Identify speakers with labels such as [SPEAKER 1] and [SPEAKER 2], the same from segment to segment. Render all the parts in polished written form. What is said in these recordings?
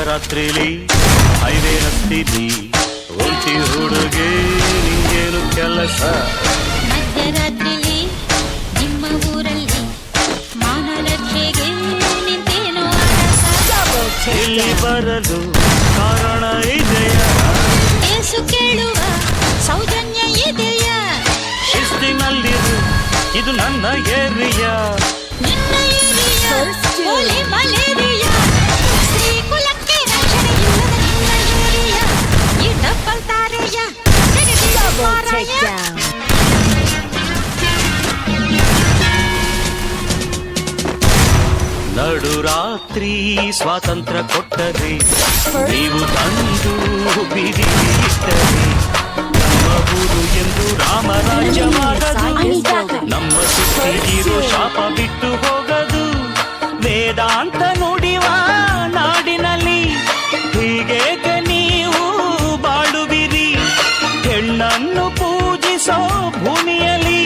[SPEAKER 1] ಮಧ್ಯರಾತ್ರಿಲಿ highway ಹತ್ತಿದಿ ಒಂಟಿ ಹುಡುಗಿ ನಿಂಗೇನು ಕೆಲಸ
[SPEAKER 2] ಮಧ್ಯರಾತ್ರಿಲಿ ನಿಮ್ಮ ಊರಲ್ಲಿ ಮಾನಲಕ್ಷೆಗೆ ನಿಂತೇನೋ
[SPEAKER 1] ಇಲ್ಲಿ ಬರಲು ಕಾರಣ ಇದೆಯ
[SPEAKER 2] ಏಸು ಕೇಳುವ ಸೌಜನ್ಯ ಇದೆಯ
[SPEAKER 1] ಶಿಸ್ತಿನಲ್ಲಿರು ಇದು ನನ್ನ ಏರಿಯಾ
[SPEAKER 2] ನಿನ್ನ ಏರಿಯಾ ಹೋಲಿ ಮಲೇರಿಯಾ ಸ್ತ್ರೀ ಕುಲಕ್ಕೆ ರಕ್ಷಣೆ ಇಲ್ಲದ ನಿನ್ನ ಏರಿಯಾ ಈ ಡಬ್ಬಲ್ ತಾರೆಯ
[SPEAKER 1] ನಡು ರಾತ್ರಿ ಸ್ವಾತಂತ್ರ್ಯ ಕೊಟ್ಟರೆ ನೀವು ತಂದು ಬಿಡಿ ಇಟ್ಟರೆ ನಮ್ಮ ಊರು ಎಂದು ರಾಮರಾಜ್ಯವಾಗದು ನಮ್ಮ ಸುತ್ತಿಗಿರೋ ಶಾಪ ಬಿಟ್ಟು ಹೋಗದು ವೇದಾಂತ ನುಡಿವ ನಾಡಿನಲ್ಲಿ ಹೀಗೇಕೆ ನೀವು ಬಾಳುವಿರಿ ಹೆಣ್ಣನ್ನು ಪೂಜಿಸೋ ಭೂಮಿಯಲ್ಲಿ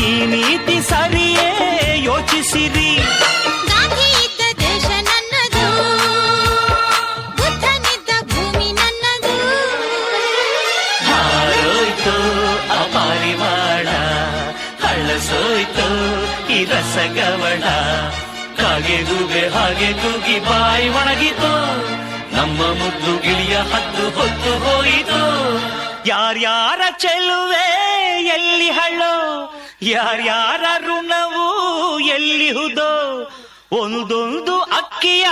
[SPEAKER 1] ಈ ನೀತಿ ಸರಿಯೇ ಯೋಚಿಸಿರಿ
[SPEAKER 2] ಗಾಂಧಿ ಇದ್ದ ದೇಶ ನನ್ನದು ಬುದ್ಧನಿದ್ದ ಭೂಮಿ ನನ್ನದು
[SPEAKER 1] ಹಾರೋಯ್ತು ಅಪಾರಿವಾಳ ಹಳ್ಳಸೋಯ್ತು ಈ ರಸಗವಳ ಕಾಗೆಗೂಗೆ ಹಾಗೆ ಕೂಗಿ ಬಾಯಿ ಒಣಗಿತು ನಮ್ಮ ಮುದ್ದು ಗಿಳಿಯ ಹದ್ದು ಹೊತ್ತು ಹೋಯಿತು ಯಾರ್ಯಾರ ಚೆಲುವೆ ಎಲ್ಲಿ ಹಳ್ಳೋ ಯಾರ್ಯಾರ ಋಣವು ಎಲ್ಲಿಹುದೋ ಒಂದೊಂದು ಅಕ್ಕಿಯ